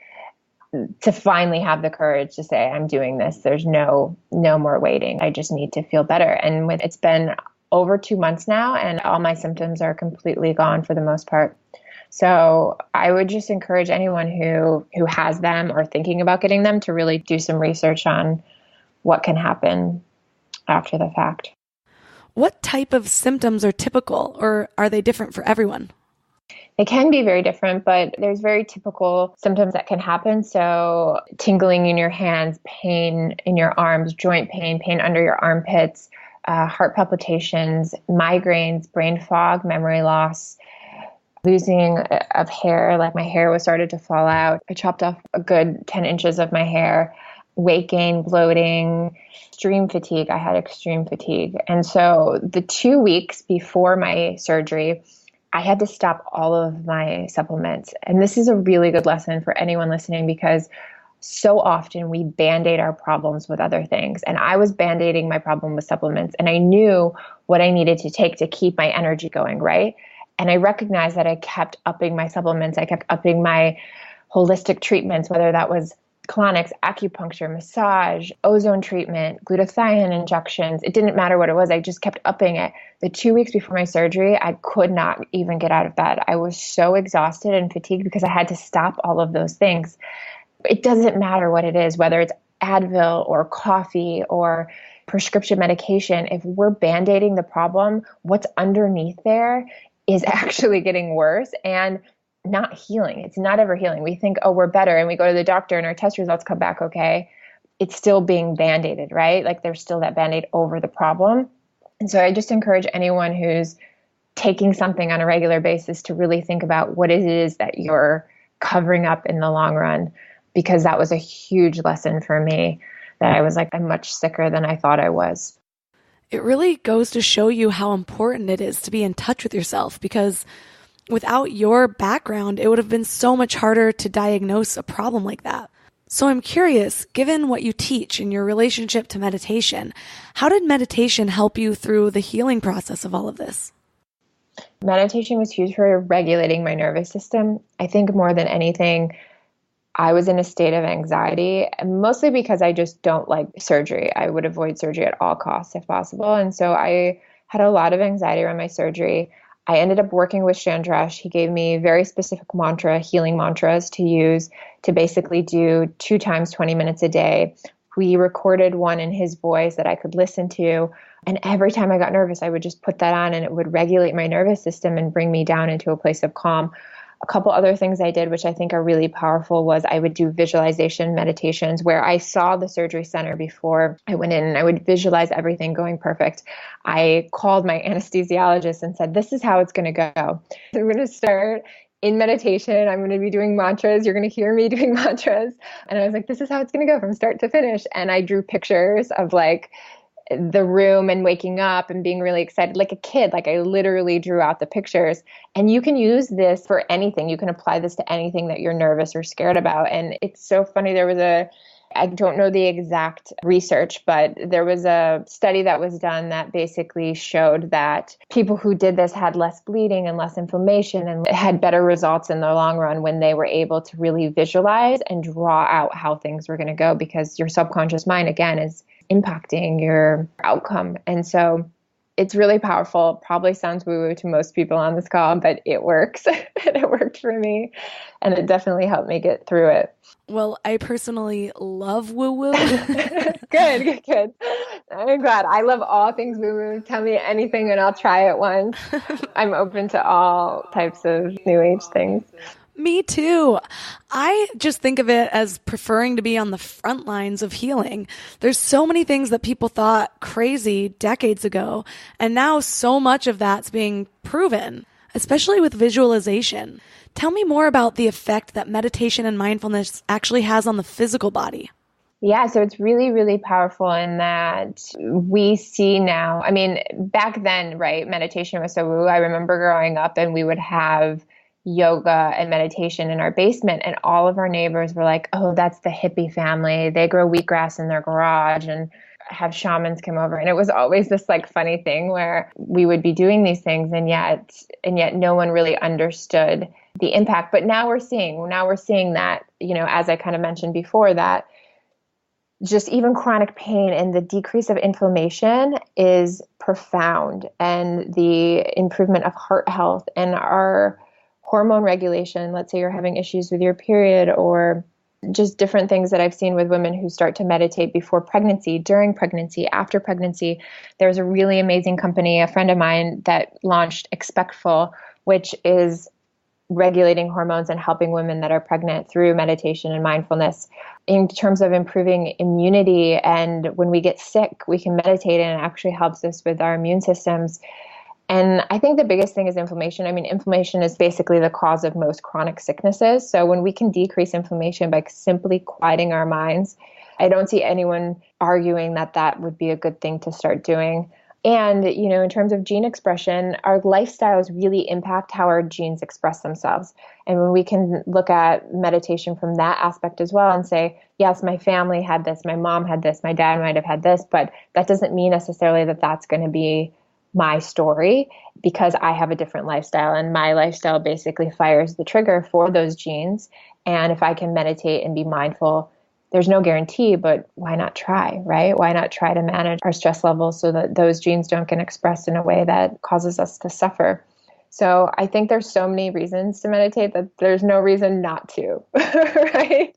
to finally have the courage to say, I'm doing this. There's no more waiting. I just need to feel better. And it's been over 2 months now, and all my symptoms are completely gone for the most part. So I would just encourage anyone who has them or thinking about getting them to really do some research on what can happen after the fact. What type of symptoms are typical, or are they different for everyone? They can be very different, but there's very typical symptoms that can happen. So tingling in your hands, pain in your arms, joint pain, pain under your armpits, heart palpitations, migraines, brain fog, memory loss, losing of hair, like my hair was started to fall out. I chopped off a good 10 inches of my hair, weight gain, bloating, extreme fatigue. I had extreme fatigue. And so the 2 weeks before my surgery, I had to stop all of my supplements. And this is a really good lesson for anyone listening because so often we Band-Aid our problems with other things. And I was Band-Aiding my problem with supplements. And I knew what I needed to take to keep my energy going, right? And I recognized that I kept upping my supplements. I kept upping my holistic treatments, whether that was colonics, acupuncture, massage, ozone treatment, glutathione injections. It didn't matter what it was. I just kept upping it. The 2 weeks before my surgery, I could not even get out of bed. I was so exhausted and fatigued because I had to stop all of those things. It doesn't matter what it is, whether it's Advil or coffee or prescription medication. If we're Band-Aiding the problem, what's underneath there is actually getting worse and not healing. It's not ever healing. We think, oh, we're better. And we go to the doctor and our test results come back okay. It's still being Band-Aided, right? Like there's still that Band-Aid over the problem. And so I just encourage anyone who's taking something on a regular basis to really think about what it is that you're covering up in the long run, because that was a huge lesson for me, that I was like, I'm much sicker than I thought I was. It really goes to show you how important it is to be in touch with yourself, because without your background, it would have been so much harder to diagnose a problem like that. So I'm curious, given what you teach in your relationship to meditation, how did meditation help you through the healing process of all of this? Meditation was huge for regulating my nervous system. I think more than anything, I was in a state of anxiety, mostly because I just don't like surgery. I would avoid surgery at all costs if possible. And so I had a lot of anxiety around my surgery. I ended up working with Chandresh. He gave me very specific healing mantras to use to basically do 2 times 20 minutes a day. We recorded one in his voice that I could listen to. And every time I got nervous, I would just put that on and it would regulate my nervous system and bring me down into a place of calm. A couple other things I did, which I think are really powerful, was I would do visualization meditations where I saw the surgery center before I went in and I would visualize everything going perfect. I called my anesthesiologist and said, this is how it's going to go. I'm going to start in meditation. I'm going to be doing mantras. You're going to hear me doing mantras. And I was like, this is how it's going to go from start to finish. And I drew pictures of like the room and waking up and being really excited like a kid. Like I literally drew out the pictures. And you can use this for anything. You can apply this to anything that you're nervous or scared about. And it's so funny. I don't know the exact research, but there was a study that was done that basically showed that people who did this had less bleeding and less inflammation and had better results in the long run when they were able to really visualize and draw out how things were going to go, because your subconscious mind, again, is impacting your outcome. And so It's really powerful. Probably sounds woo-woo to most people on this call, but it works. And it worked for me. And it definitely helped me get through it. Well, I personally love woo-woo. Good. I'm glad. I love all things woo-woo. Tell me anything and I'll try it once. I'm open to all types of new age things. Me too. I just think of it as preferring to be on the front lines of healing. There's so many things that people thought crazy decades ago, and now so much of that's being proven, especially with visualization. Tell me more about the effect that meditation and mindfulness actually has on the physical body. Yeah, so it's really, really powerful in that we see now, I mean, back then, right, meditation was so woo. I remember growing up and we would have yoga and meditation in our basement, and all of our neighbors were like, oh, that's the hippie family. They grow wheatgrass in their garage and have shamans come over. And it was always this like funny thing where we would be doing these things and yet no one really understood the impact. But now we're seeing that, as I kind of mentioned before, that just even chronic pain and the decrease of inflammation is profound, and the improvement of heart health and our hormone regulation. Let's say you're having issues with your period, or just different things that I've seen with women who start to meditate before pregnancy, during pregnancy, after pregnancy. There's a really amazing company, a friend of mine, that launched Expectful, which is regulating hormones and helping women that are pregnant through meditation and mindfulness in terms of improving immunity. And when we get sick, we can meditate, and it actually helps us with our immune systems. And I think the biggest thing is inflammation. I mean, inflammation is basically the cause of most chronic sicknesses. So when we can decrease inflammation by simply quieting our minds, I don't see anyone arguing that that would be a good thing to start doing. And, in terms of gene expression, our lifestyles really impact how our genes express themselves. And when we can look at meditation from that aspect as well and say, yes, my family had this, my mom had this, my dad might have had this, but that doesn't mean necessarily that that's going to be my story, because I have a different lifestyle, and my lifestyle basically fires the trigger for those genes. And if I can meditate and be mindful, there's no guarantee, but why not try, right? Why not try to manage our stress levels so that those genes don't get expressed in a way that causes us to suffer? So I think there's so many reasons to meditate that there's no reason not to, right?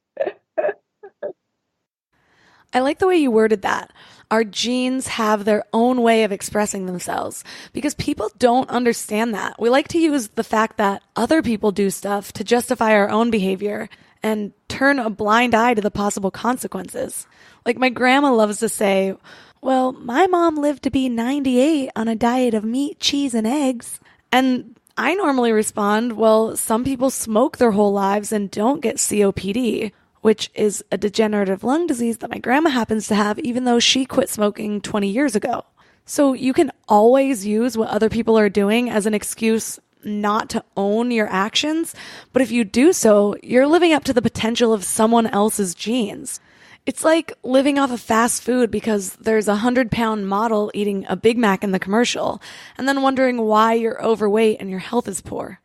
I like the way you worded that. Our genes have their own way of expressing themselves, because people don't understand that. We like to use the fact that other people do stuff to justify our own behavior and turn a blind eye to the possible consequences. Like my grandma loves to say, well, my mom lived to be 98 on a diet of meat, cheese, and eggs. And I normally respond, well, some people smoke their whole lives and don't get COPD, which is a degenerative lung disease that my grandma happens to have, even though she quit smoking 20 years ago. So you can always use what other people are doing as an excuse not to own your actions. But if you do so, you're living up to the potential of someone else's genes. It's like living off of fast food because there's a 100-pound model eating a Big Mac in the commercial, and then wondering why you're overweight and your health is poor.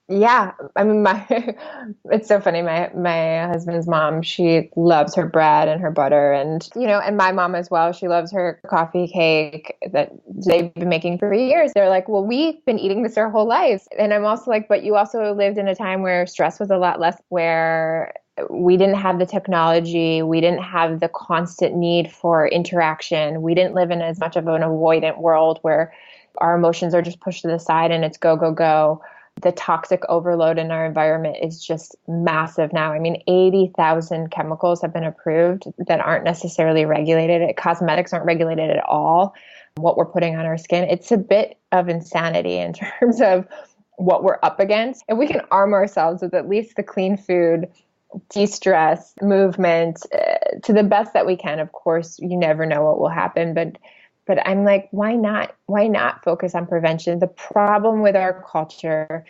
Yeah. I mean, it's so funny. My husband's mom, she loves her bread and her butter, and, and my mom as well. She loves her coffee cake that they've been making for years. They're like, well, we've been eating this our whole lives. And I'm also like, but you also lived in a time where stress was a lot less, where we didn't have the technology. We didn't have the constant need for interaction. We didn't live in as much of an avoidant world where our emotions are just pushed to the side and it's go, go, go. The toxic overload in our environment is just massive now. I mean, 80,000 chemicals have been approved that aren't necessarily regulated. Cosmetics aren't regulated at all. What we're putting on our skin, it's a bit of insanity in terms of what we're up against. And we can arm ourselves with at least the clean food, de-stress, movement, to the best that we can. Of course, you never know what will happen, but I'm like, why not? Why not focus on prevention? The problem with our culture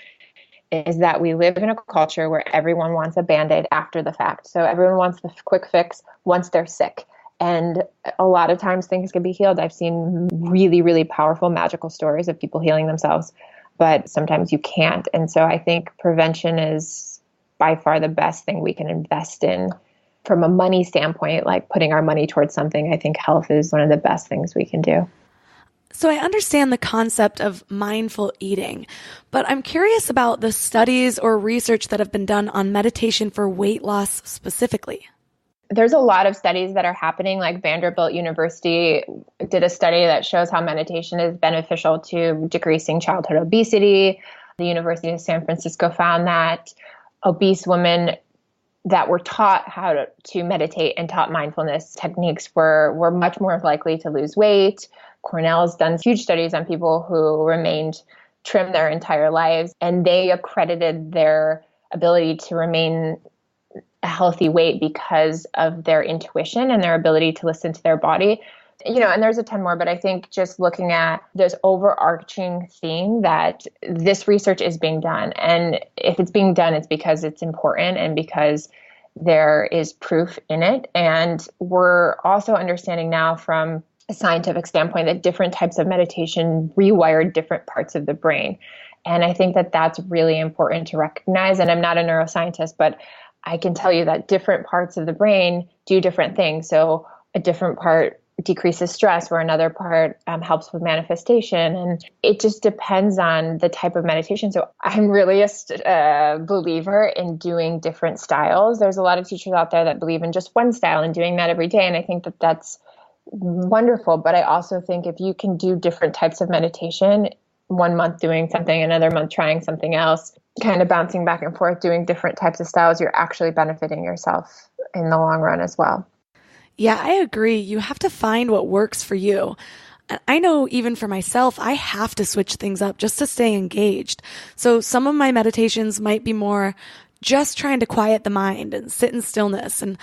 is that we live in a culture where everyone wants a Band-Aid after the fact. So everyone wants the quick fix once they're sick. And a lot of times things can be healed. I've seen really, really powerful, magical stories of people healing themselves, but sometimes you can't. And so I think prevention is by far the best thing we can invest in. From a money standpoint, like putting our money towards something, I think health is one of the best things we can do. So I understand the concept of mindful eating, but I'm curious about the studies or research that have been done on meditation for weight loss specifically. There's a lot of studies that are happening, like Vanderbilt University did a study that shows how meditation is beneficial to decreasing childhood obesity. The University of San Francisco found that obese women that were taught how to meditate and taught mindfulness techniques were much more likely to lose weight. Cornell's done huge studies on people who remained trim their entire lives, and they accredited their ability to remain a healthy weight because of their intuition and their ability to listen to their body. And there's a ton more, but I think just looking at this overarching theme that this research is being done. And if it's being done, it's because it's important and because there is proof in it. And we're also understanding now from a scientific standpoint that different types of meditation rewire different parts of the brain. And I think that that's really important to recognize. And I'm not a neuroscientist, but I can tell you that different parts of the brain do different things. So a different part decreases stress, where another part helps with manifestation. And it just depends on the type of meditation. So I'm really a believer in doing different styles. There's a lot of teachers out there that believe in just one style and doing that every day. And I think that that's wonderful. But I also think if you can do different types of meditation, 1 month doing something, another month trying something else, kind of bouncing back and forth, doing different types of styles, you're actually benefiting yourself in the long run as well. Yeah, I agree. You have to find what works for you. I know even for myself, I have to switch things up just to stay engaged. So some of my meditations might be more just trying to quiet the mind and sit in stillness. And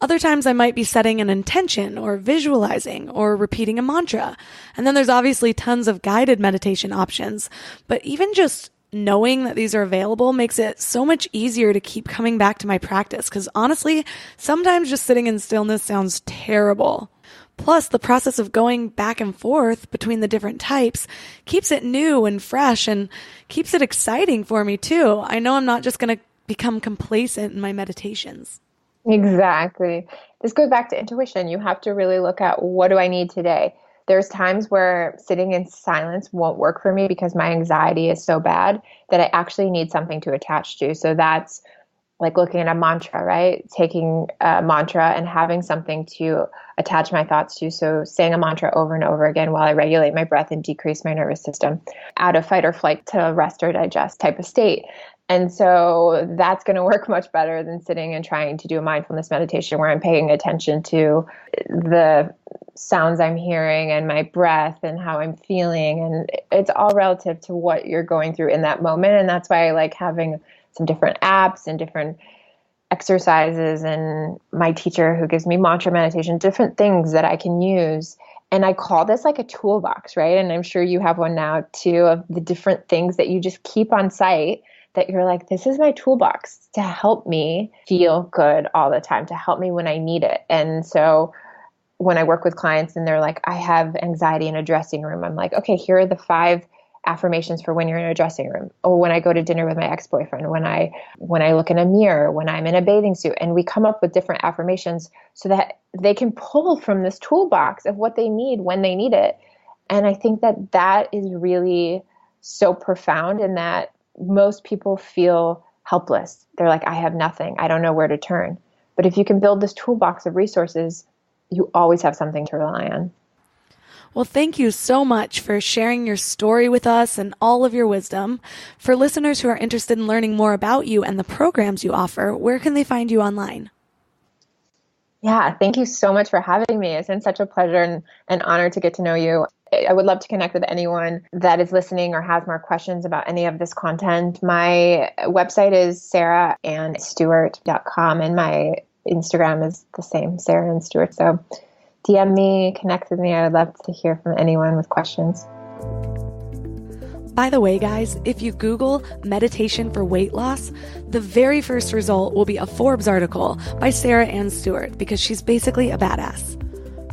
other times I might be setting an intention or visualizing or repeating a mantra. And then there's obviously tons of guided meditation options. But even just knowing that these are available makes it so much easier to keep coming back to my practice. Because honestly, sometimes just sitting in stillness sounds terrible. Plus, the process of going back and forth between the different types keeps it new and fresh and keeps it exciting for me too. I know I'm not just going to become complacent in my meditations. Exactly. This goes back to intuition. You have to really look at, what do I need today? There's times where sitting in silence won't work for me because my anxiety is so bad that I actually need something to attach to. So that's like looking at a mantra, right? Taking a mantra and having something to attach my thoughts to. So saying a mantra over and over again while I regulate my breath and decrease my nervous system out of fight or flight to rest or digest type of state. And so that's going to work much better than sitting and trying to do a mindfulness meditation where I'm paying attention to the sounds I'm hearing and my breath and how I'm feeling. And it's all relative to what you're going through in that moment. And that's why I like having some different apps and different exercises, and my teacher who gives me mantra meditation, different things that I can use. And I call this like a toolbox, right? And I'm sure you have one now too, of the different things that you just keep on site that you're like, this is my toolbox to help me feel good all the time, to help me when I need it. And so when I work with clients and they're like, I have anxiety in a dressing room, I'm like, okay, here are the 5 affirmations for when you're in a dressing room, or when I go to dinner with my ex-boyfriend, when I look in a mirror, when I'm in a bathing suit. And we come up with different affirmations so that they can pull from this toolbox of what they need when they need it. And I think that that is really so profound, in that most people feel helpless. They're like, I have nothing. I don't know where to turn. But if you can build this toolbox of resources, you always have something to rely on. Well, thank you so much for sharing your story with us and all of your wisdom. For listeners who are interested in learning more about you and the programs you offer, where can they find you online? Yeah, thank you so much for having me. It's been such a pleasure and an honor to get to know you. I would love to connect with anyone that is listening or has more questions about any of this content. My website is sarahanstewart.com, and my Instagram is the same, Sarah Anne Stewart. So DM me, connect with me. I would love to hear from anyone with questions. By the way, guys, if you Google meditation for weight loss, the very first result will be a Forbes article by Sarah Anne Stewart, because she's basically a badass.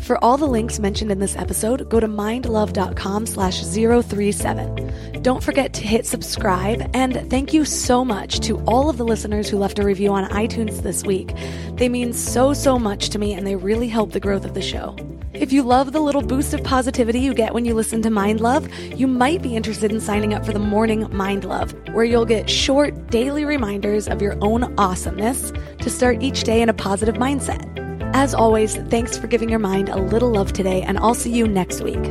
For all the links mentioned in this episode, go to mindlove.com/037. Don't forget to hit subscribe, and thank you so much to all of the listeners who left a review on iTunes this week. They mean so much to me, and they really help the growth of the show. If you love the little boost of positivity you get when you listen to Mind Love, you might be interested in signing up for the Morning Mind Love, where you'll get short daily reminders of your own awesomeness to start each day in a positive mindset. As always, thanks for giving your mind a little love today, and I'll see you next week.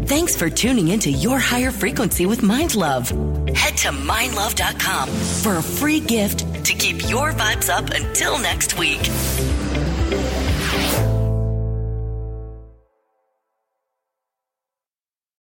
Thanks for tuning into Your Higher Frequency with Mind Love. Head to mindlove.com for a free gift to keep your vibes up until next week.